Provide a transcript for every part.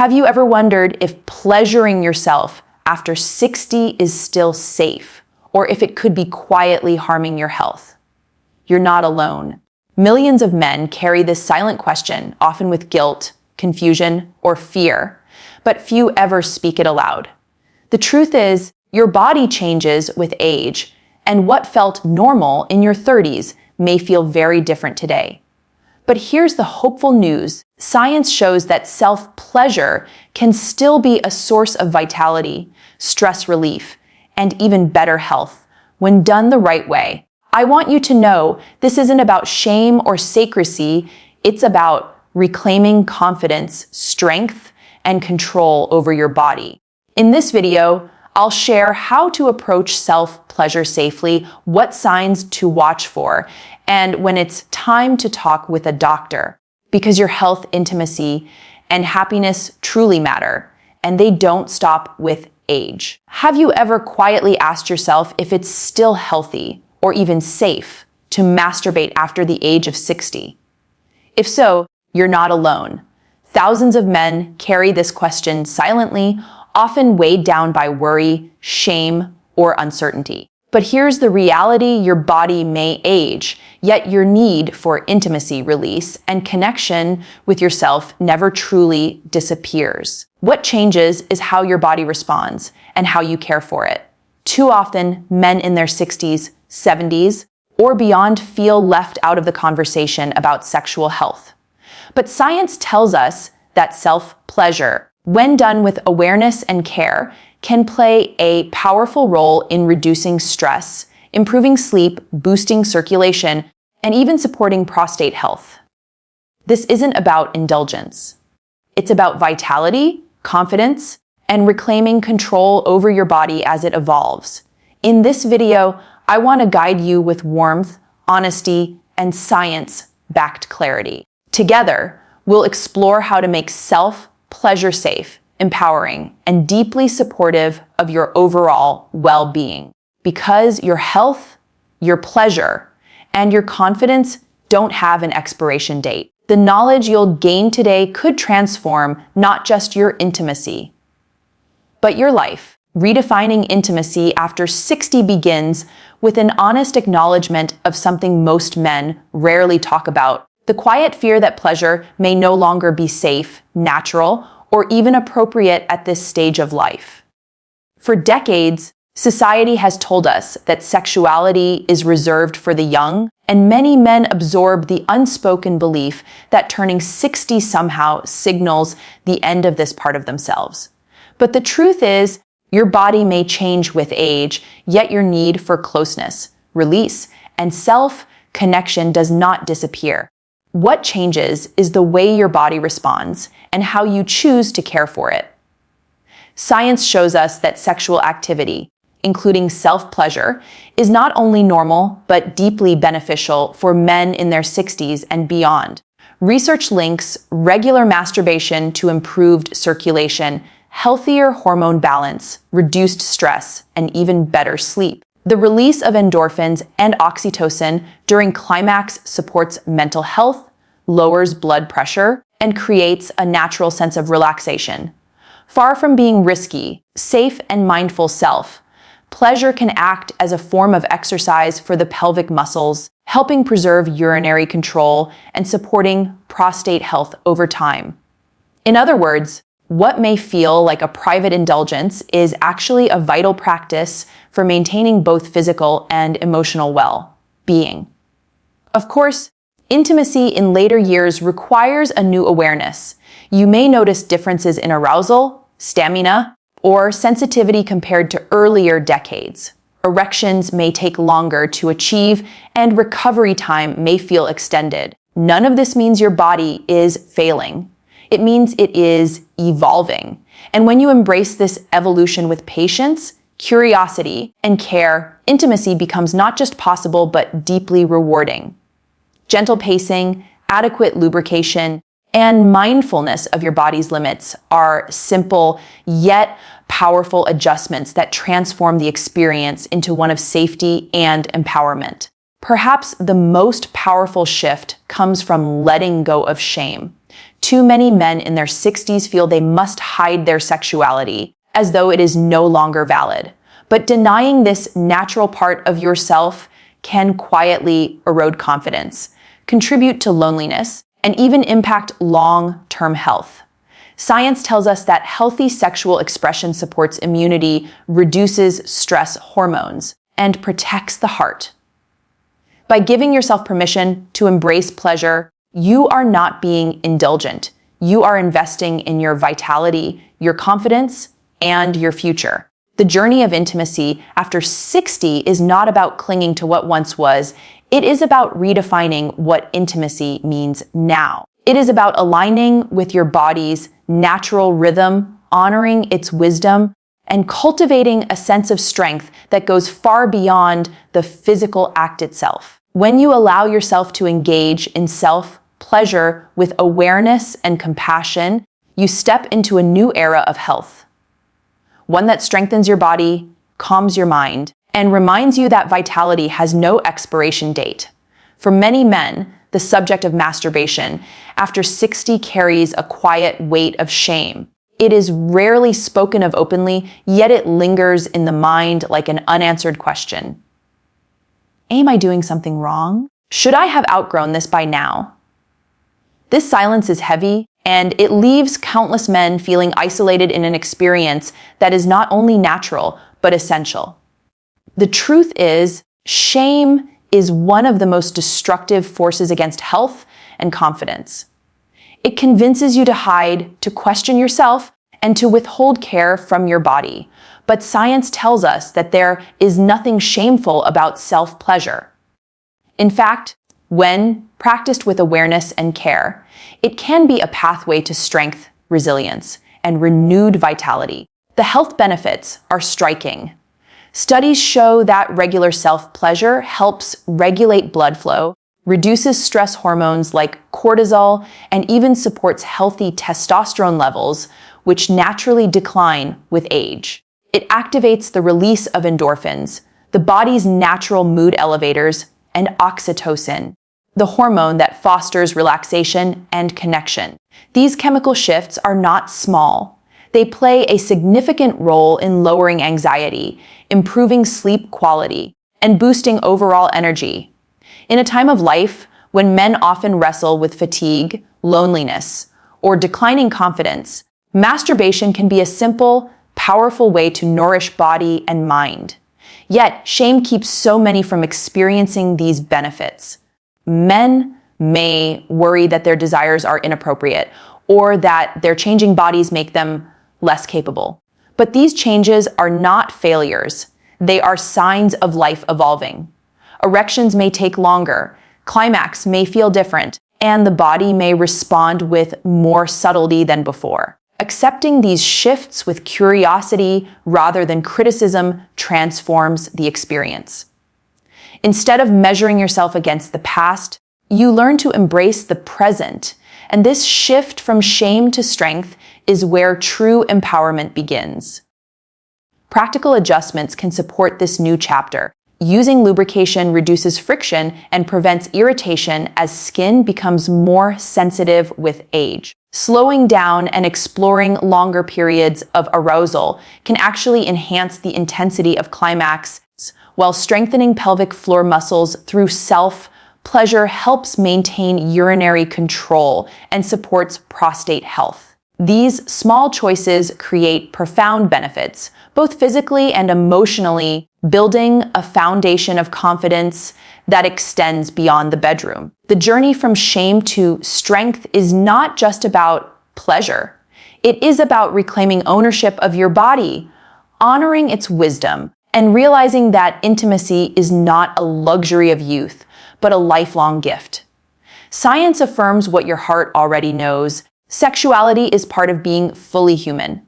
Have you ever wondered if pleasuring yourself after 60 is still safe, or if it could be quietly harming your health? You're not alone. Millions of men carry this silent question, often with guilt, confusion, or fear, but few ever speak it aloud. The truth is, your body changes with age, and what felt normal in your 30s may feel very different today. But here's the hopeful news. Science shows that self-pleasure can still be a source of vitality, stress relief, and even better health when done the right way. I want you to know this isn't about shame or sacristy. It's about reclaiming confidence, strength, and control over your body. In this video, I'll share how to approach self-pleasure safely, what signs to watch for, and when it's time to talk with a doctor. Because your health, intimacy, and happiness truly matter, and they don't stop with age. Have you ever quietly asked yourself if it's still healthy or even safe to masturbate after the age of 60? If so, you're not alone. Thousands of men carry this question silently, often weighed down by worry, shame, or uncertainty. But here's the reality: your body may age, yet your need for intimacy, release, and connection with yourself never truly disappears. What changes is how your body responds and how you care for it. Too often, men in their 60s, 70s, or beyond feel left out of the conversation about sexual health. But science tells us that self-pleasure, when done with awareness and care, can play a powerful role in reducing stress, improving sleep, boosting circulation, and even supporting prostate health. This isn't about indulgence. It's about vitality, confidence, and reclaiming control over your body as it evolves. In this video, I want to guide you with warmth, honesty, and science-backed clarity. Together, we'll explore how to make self-pleasure safe, empowering, and deeply supportive of your overall well-being. Because your health, your pleasure, and your confidence don't have an expiration date. The knowledge you'll gain today could transform not just your intimacy, but your life. Redefining intimacy after 60 begins with an honest acknowledgement of something most men rarely talk about: the quiet fear that pleasure may no longer be safe, natural, or even appropriate at this stage of life. For decades, society has told us that sexuality is reserved for the young, and many men absorb the unspoken belief that turning 60 somehow signals the end of this part of themselves. But the truth is, your body may change with age, yet your need for closeness, release, and self-connection does not disappear. What changes is the way your body responds and how you choose to care for it. Science shows us that sexual activity, including self-pleasure, is not only normal but deeply beneficial for men in their 60s and beyond. Research links regular masturbation to improved circulation, healthier hormone balance, reduced stress, and even better sleep. The release of endorphins and oxytocin during climax supports mental health, lowers blood pressure, and creates a natural sense of relaxation. Far from being risky, safe, and mindful self-pleasure can act as a form of exercise for the pelvic muscles, helping preserve urinary control and supporting prostate health over time. In other words, what may feel like a private indulgence is actually a vital practice for maintaining both physical and emotional well-being. Of course, intimacy in later years requires a new awareness. You may notice differences in arousal, stamina, or sensitivity compared to earlier decades. Erections may take longer to achieve, and recovery time may feel extended. None of this means your body is failing. It means it is evolving. And when you embrace this evolution with patience, curiosity, and care, intimacy becomes not just possible, but deeply rewarding. Gentle pacing, adequate lubrication, and mindfulness of your body's limits are simple yet powerful adjustments that transform the experience into one of safety and empowerment. Perhaps the most powerful shift comes from letting go of shame. Too many men in their 60s feel they must hide their sexuality, as though it is no longer valid. But denying this natural part of yourself can quietly erode confidence, contribute to loneliness, and even impact long-term health. Science tells us that healthy sexual expression supports immunity, reduces stress hormones, and protects the heart. By giving yourself permission to embrace pleasure, you are not being indulgent. You are investing in your vitality, your confidence, and your future. The journey of intimacy after 60 is not about clinging to what once was. It is about redefining what intimacy means now. It is about aligning with your body's natural rhythm, honoring its wisdom, and cultivating a sense of strength that goes far beyond the physical act itself. When you allow yourself to engage in self-pleasure with awareness and compassion, you step into a new era of health. One that strengthens your body, calms your mind, and reminds you that vitality has no expiration date. For many men, the subject of masturbation after 60 carries a quiet weight of shame. It is rarely spoken of openly, yet it lingers in the mind like an unanswered question. Am I doing something wrong? Should I have outgrown this by now? This silence is heavy, and it leaves countless men feeling isolated in an experience that is not only natural, but essential. The truth is, shame is one of the most destructive forces against health and confidence. It convinces you to hide, to question yourself, and to withhold care from your body. But science tells us that there is nothing shameful about self-pleasure. In fact, when practiced with awareness and care, it can be a pathway to strength, resilience, and renewed vitality. The health benefits are striking. Studies show that regular self-pleasure helps regulate blood flow, reduces stress hormones like cortisol, and even supports healthy testosterone levels, which naturally decline with age. It activates the release of endorphins, the body's natural mood elevators, and oxytocin, the hormone that fosters relaxation and connection. These chemical shifts are not small. They play a significant role in lowering anxiety, improving sleep quality, and boosting overall energy. In a time of life when men often wrestle with fatigue, loneliness, or declining confidence, masturbation can be a simple, powerful way to nourish body and mind. Yet, shame keeps so many from experiencing these benefits. Men may worry that their desires are inappropriate or that their changing bodies make them less capable. But these changes are not failures. They are signs of life evolving. Erections may take longer, climax may feel different, and the body may respond with more subtlety than before. Accepting these shifts with curiosity rather than criticism transforms the experience. Instead of measuring yourself against the past, you learn to embrace the present, and this shift from shame to strength is where true empowerment begins. Practical adjustments can support this new chapter. Using lubrication reduces friction and prevents irritation as skin becomes more sensitive with age. Slowing down and exploring longer periods of arousal can actually enhance the intensity of climax, while strengthening pelvic floor muscles through self-pleasure helps maintain urinary control and supports prostate health. These small choices create profound benefits, both physically and emotionally, building a foundation of confidence that extends beyond the bedroom. The journey from shame to strength is not just about pleasure. It is about reclaiming ownership of your body, honoring its wisdom, and realizing that intimacy is not a luxury of youth, but a lifelong gift. Science affirms what your heart already knows. Sexuality is part of being fully human.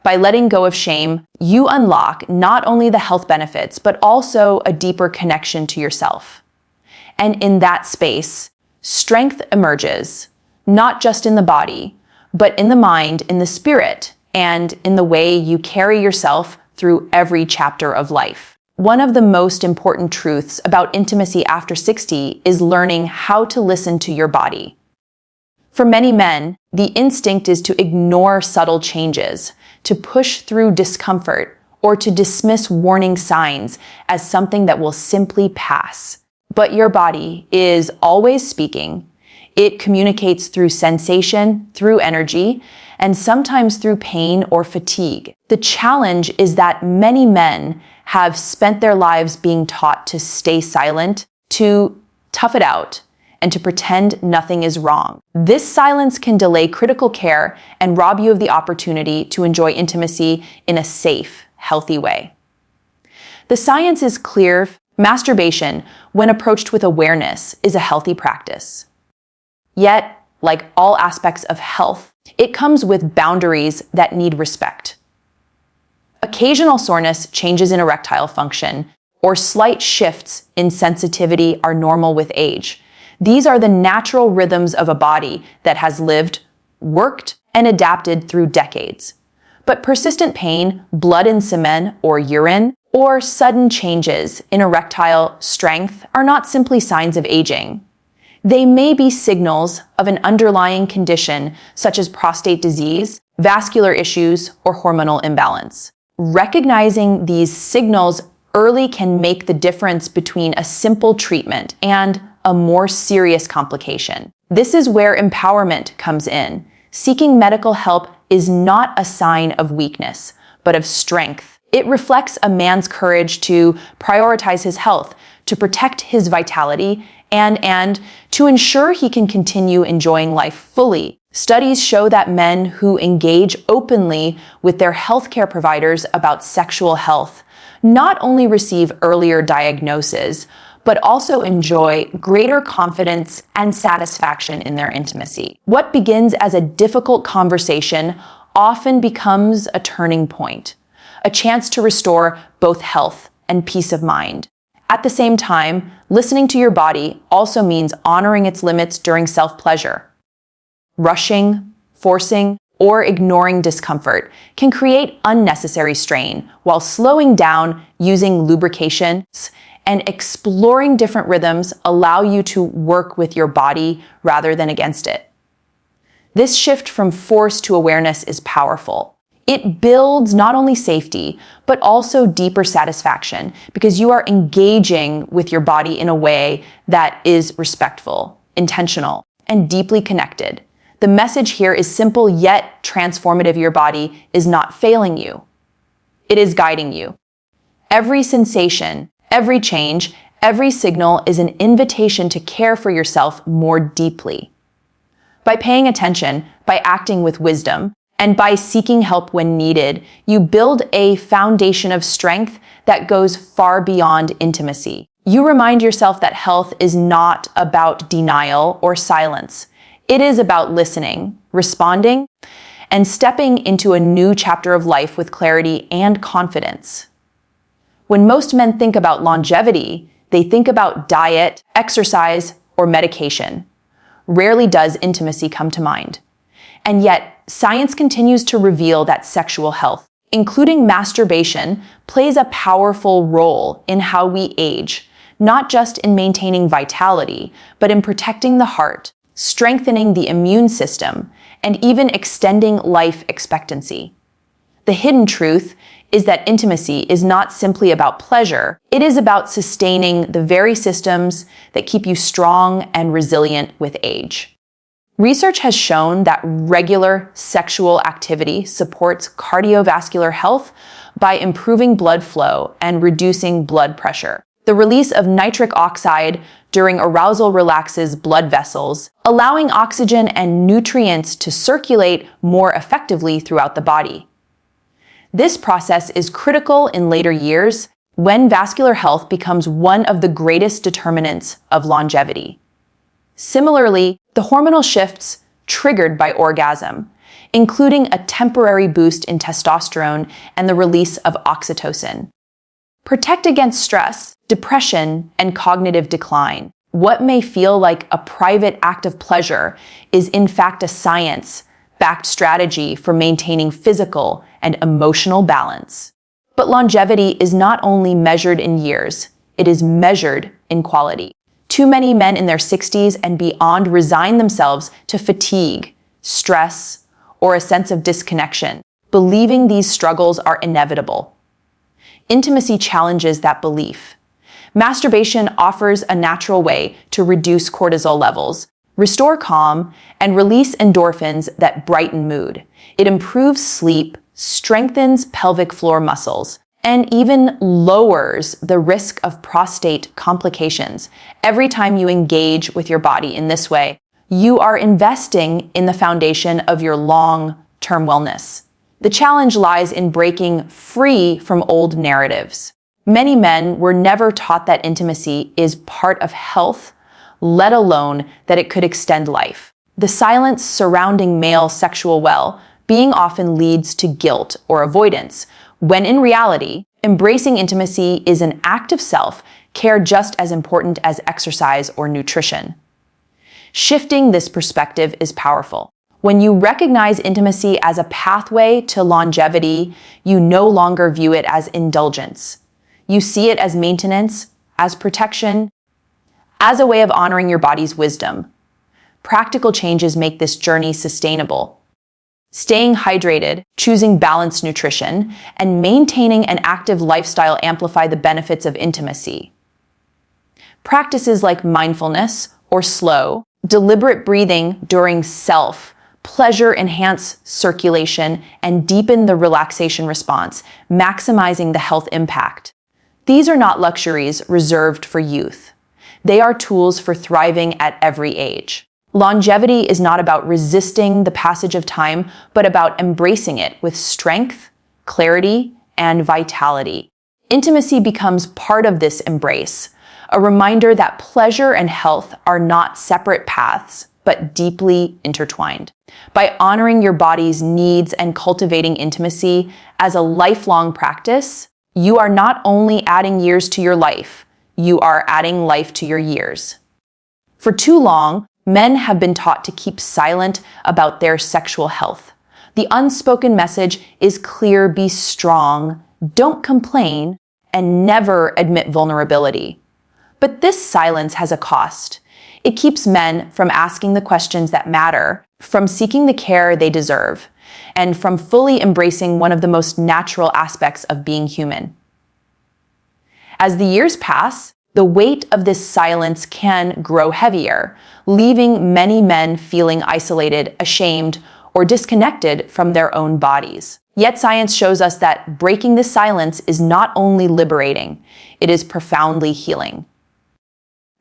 By letting go of shame, you unlock not only the health benefits, but also a deeper connection to yourself. And in that space, strength emerges, not just in the body, but in the mind, in the spirit, and in the way you carry yourself through every chapter of life. One of the most important truths about intimacy after 60 is learning how to listen to your body. For many men, the instinct is to ignore subtle changes, to push through discomfort, or to dismiss warning signs as something that will simply pass. But your body is always speaking. It communicates through sensation, through energy, and sometimes through pain or fatigue. The challenge is that many men have spent their lives being taught to stay silent, to tough it out, and to pretend nothing is wrong. This silence can delay critical care and rob you of the opportunity to enjoy intimacy in a safe, healthy way. The science is clear. Masturbation, when approached with awareness, is a healthy practice. Yet, like all aspects of health, it comes with boundaries that need respect. Occasional soreness, changes in erectile function, or slight shifts in sensitivity are normal with age. These are the natural rhythms of a body that has lived, worked, and adapted through decades. But persistent pain, blood in semen or urine, or sudden changes in erectile strength are not simply signs of aging. They may be signals of an underlying condition such as prostate disease, vascular issues, or hormonal imbalance. Recognizing these signals early can make the difference between a simple treatment and a more serious complication. This is where empowerment comes in. Seeking medical help is not a sign of weakness, but of strength. It reflects a man's courage to prioritize his health, to protect his vitality, and to ensure he can continue enjoying life fully. Studies show that men who engage openly with their healthcare providers about sexual health not only receive earlier diagnoses, but also enjoy greater confidence and satisfaction in their intimacy. What begins as a difficult conversation often becomes a turning point, a chance to restore both health and peace of mind. At the same time, listening to your body also means honoring its limits during self-pleasure. Rushing, forcing, or ignoring discomfort can create unnecessary strain, while slowing down, using lubrication, and exploring different rhythms allow you to work with your body rather than against it. This shift from force to awareness is powerful. It builds not only safety, but also deeper satisfaction because you are engaging with your body in a way that is respectful, intentional, and deeply connected. The message here is simple yet transformative. Your body is not failing you. It is guiding you. Every sensation, every change, every signal is an invitation to care for yourself more deeply. By paying attention, by acting with wisdom, and by seeking help when needed, you build a foundation of strength that goes far beyond intimacy. You remind yourself that health is not about denial or silence. It is about listening, responding, and stepping into a new chapter of life with clarity and confidence. When most men think about longevity, they think about diet, exercise, or medication. Rarely does intimacy come to mind. And yet, science continues to reveal that sexual health, including masturbation, plays a powerful role in how we age, not just in maintaining vitality, but in protecting the heart, strengthening the immune system, and even extending life expectancy. The hidden truth is that intimacy is not simply about pleasure. It is about sustaining the very systems that keep you strong and resilient with age. Research has shown that regular sexual activity supports cardiovascular health by improving blood flow and reducing blood pressure. The release of nitric oxide during arousal relaxes blood vessels, allowing oxygen and nutrients to circulate more effectively throughout the body. This process is critical in later years when vascular health becomes one of the greatest determinants of longevity. Similarly, the hormonal shifts triggered by orgasm, including a temporary boost in testosterone and the release of oxytocin, protect against stress, depression, and cognitive decline. What may feel like a private act of pleasure is in fact a science-backed strategy for maintaining physical and emotional balance. But longevity is not only measured in years, it is measured in quality. Too many men in their 60s and beyond resign themselves to fatigue, stress, or a sense of disconnection, believing these struggles are inevitable. Intimacy challenges that belief. Masturbation offers a natural way to reduce cortisol levels, restore calm, and release endorphins that brighten mood. It improves sleep, strengthens pelvic floor muscles, and even lowers the risk of prostate complications. Every time you engage with your body in this way, you are investing in the foundation of your long-term wellness. The challenge lies in breaking free from old narratives. Many men were never taught that intimacy is part of health, let alone that it could extend life. The silence surrounding male sexual well-being often leads to guilt or avoidance, when in reality, embracing intimacy is an act of self-care just as important as exercise or nutrition. Shifting this perspective is powerful. When you recognize intimacy as a pathway to longevity, you no longer view it as indulgence. You see it as maintenance, as protection, as a way of honoring your body's wisdom. Practical changes make this journey sustainable. Staying hydrated, choosing balanced nutrition, and maintaining an active lifestyle amplify the benefits of intimacy. Practices like mindfulness or slow, deliberate breathing during self-pleasure enhance circulation and deepen the relaxation response, maximizing the health impact. These are not luxuries reserved for youth. They are tools for thriving at every age. Longevity is not about resisting the passage of time, but about embracing it with strength, clarity, and vitality. Intimacy becomes part of this embrace, a reminder that pleasure and health are not separate paths, but deeply intertwined. By honoring your body's needs and cultivating intimacy as a lifelong practice, you are not only adding years to your life, you are adding life to your years. For too long, men have been taught to keep silent about their sexual health. The unspoken message is clear: be strong, don't complain, and never admit vulnerability. But this silence has a cost. It keeps men from asking the questions that matter, from seeking the care they deserve, and from fully embracing one of the most natural aspects of being human. As the years pass, the weight of this silence can grow heavier, leaving many men feeling isolated, ashamed, or disconnected from their own bodies. Yet science shows us that breaking this silence is not only liberating, it is profoundly healing.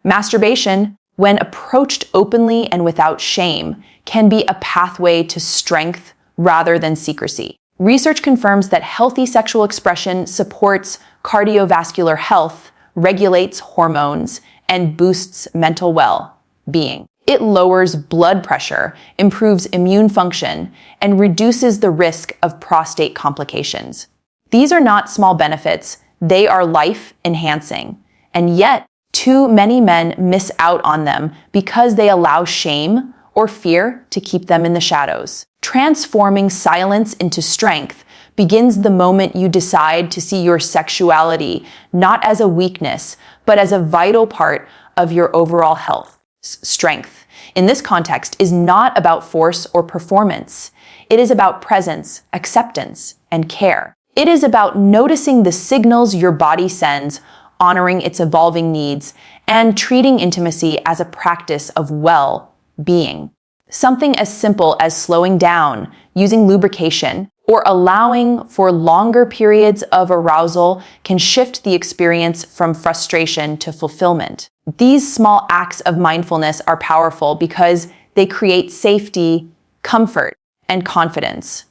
Masturbation, when approached openly and without shame, can be a pathway to strength rather than secrecy. Research confirms that healthy sexual expression supports cardiovascular health, regulates hormones, and boosts mental well-being. It lowers blood pressure, improves immune function, and reduces the risk of prostate complications. These are not small benefits, they are life-enhancing. And yet, too many men miss out on them because they allow shame or fear to keep them in the shadows. Transforming silence into strength begins the moment you decide to see your sexuality not as a weakness, but as a vital part of your overall health. Strength, in this context, is not about force or performance. It is about presence, acceptance, and care. It is about noticing the signals your body sends, honoring its evolving needs, and treating intimacy as a practice of well-being. Something as simple as slowing down, using lubrication, or allowing for longer periods of arousal can shift the experience from frustration to fulfillment. These small acts of mindfulness are powerful because they create safety, comfort, and confidence,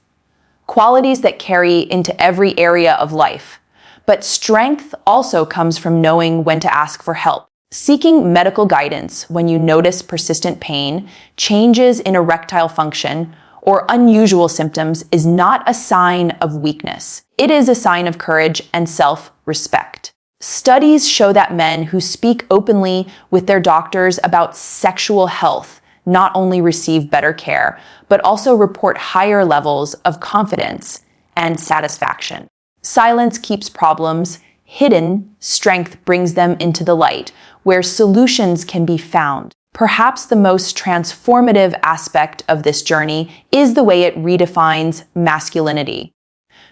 qualities that carry into every area of life. But strength also comes from knowing when to ask for help. Seeking medical guidance when you notice persistent pain, changes in erectile function, or unusual symptoms is not a sign of weakness. It is a sign of courage and self-respect. Studies show that men who speak openly with their doctors about sexual health not only receive better care, but also report higher levels of confidence and satisfaction. Silence keeps problems hidden, strength brings them into the light, where solutions can be found. Perhaps the most transformative aspect of this journey is the way it redefines masculinity.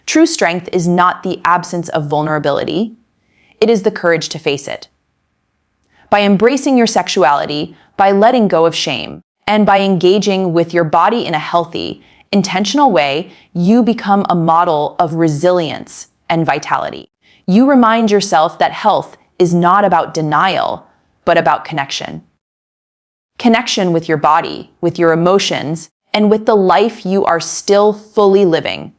True strength is not the absence of vulnerability, it is the courage to face it. By embracing your sexuality, by letting go of shame, and by engaging with your body in a healthy, intentional way, you become a model of resilience and vitality. You remind yourself that health is not about denial, but about connection. Connection with your body, with your emotions, and with the life you are still fully living.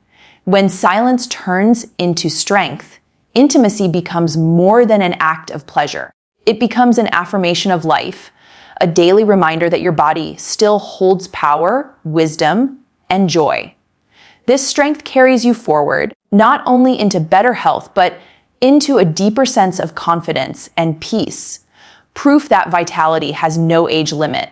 When silence turns into strength, intimacy becomes more than an act of pleasure. It becomes an affirmation of life, a daily reminder that your body still holds power, wisdom, and joy. This strength carries you forward, not only into better health, but into a deeper sense of confidence and peace. Proof that vitality has no age limit.